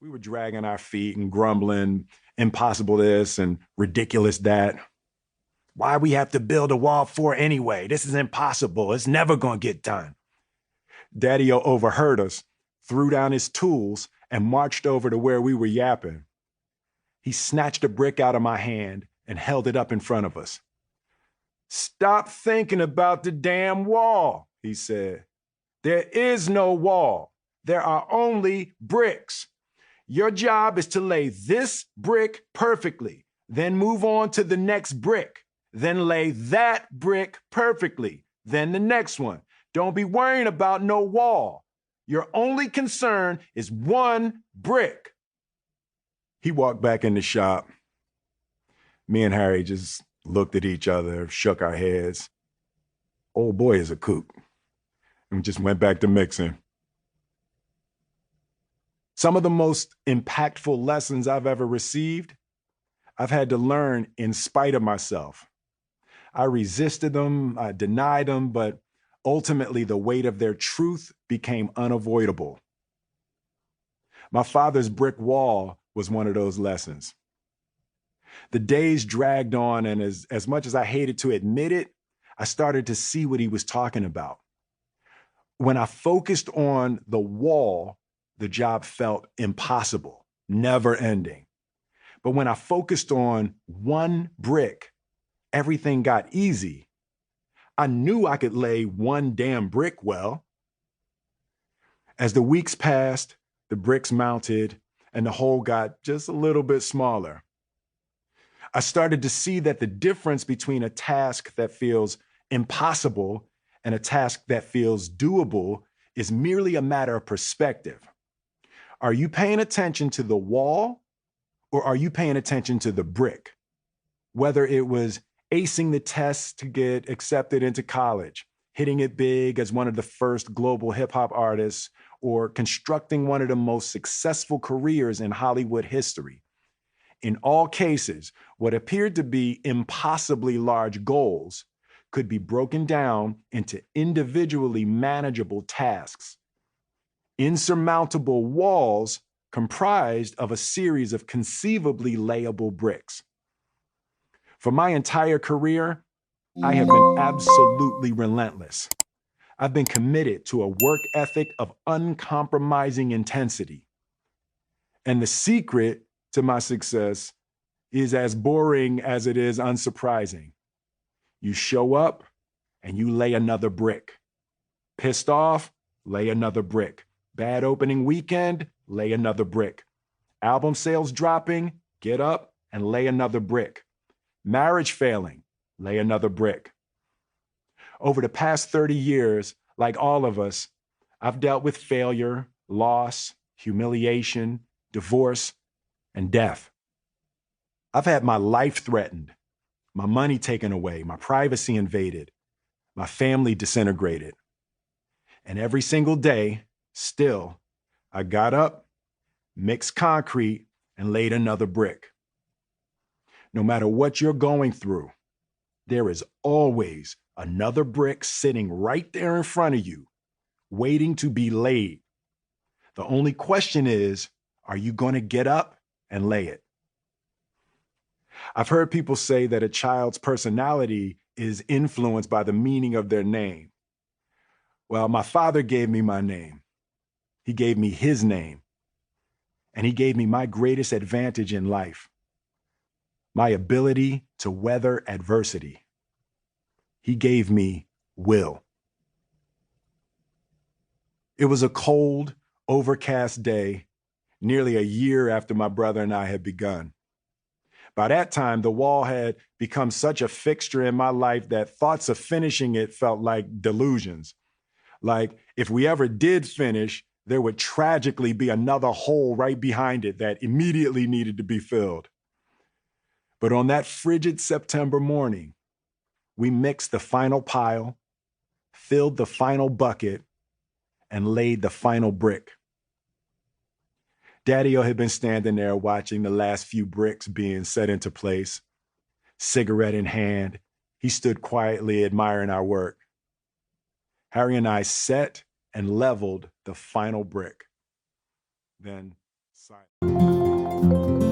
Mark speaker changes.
Speaker 1: We were dragging our feet and grumbling, impossible this and ridiculous that. Why we have to build a wall for anyway? This is impossible. It's never going to get done. Daddy-O overheard us, threw down his tools, and marched over to where we were yapping. He snatched a brick out of my hand and held it up in front of us. "Stop thinking about the damn wall," he said. "There is no wall. There are only bricks. Your job is to lay this brick perfectly, then move on to the next brick, then lay that brick perfectly, then the next one. Don't be worrying about no wall. Your only concern is one brick." He walked back in the shop. Me and Harry just looked at each other, shook our heads. Old boy is a kook. And just went back to mixing. Some of the most impactful lessons I've ever received, I've had to learn in spite of myself. I resisted them, I denied them, but ultimately the weight of their truth became unavoidable. My father's brick wall was one of those lessons. The days dragged on, and as much as I hated to admit it, I started to see what he was talking about. When I focused on the wall, the job felt impossible, never ending. But when I focused on one brick, everything got easy. I knew I could lay one damn brick well. As the weeks passed, the bricks mounted, and the hole got just a little bit smaller. I started to see that the difference between a task that feels impossible and a task that feels doable is merely a matter of perspective. Are you paying attention to the wall, or are you paying attention to the brick? Whether it was acing the tests to get accepted into college, hitting it big as one of the first global hip hop artists, or constructing one of the most successful careers in Hollywood history. In all cases, what appeared to be impossibly large goals could be broken down into individually manageable tasks. Insurmountable walls comprised of a series of conceivably layable bricks. For my entire career, I have been absolutely relentless. I've been committed to a work ethic of uncompromising intensity. And the secret to my success is as boring as it is unsurprising. You show up and you lay another brick. Pissed off, lay another brick. Bad opening weekend, lay another brick. Album sales dropping, get up and lay another brick. Marriage failing, lay another brick. Over the past 30 years, like all of us, I've dealt with failure, loss, humiliation, divorce, and death. I've had my life threatened, my money taken away, my privacy invaded, my family disintegrated. And every single day, still, I got up, mixed concrete, and laid another brick. No matter what you're going through, there is always another brick sitting right there in front of you, waiting to be laid. The only question is, are you going to get up and lay it? I've heard people say that a child's personality is influenced by the meaning of their name. Well, my father gave me my name. He gave me his name. And he gave me my greatest advantage in life, my ability to weather adversity. He gave me will. It was a cold, overcast day, nearly a year after my brother and I had begun. By that time, the wall had become such a fixture in my life that thoughts of finishing it felt like delusions. Like if we ever did finish, there would tragically be another hole right behind it that immediately needed to be filled. But on that frigid September morning, we mixed the final pile, filled the final bucket, and laid the final brick. Daddy-O had been standing there watching the last few bricks being set into place, cigarette in hand, He stood quietly admiring our work. Harry and I set and leveled the final brick. Then silence.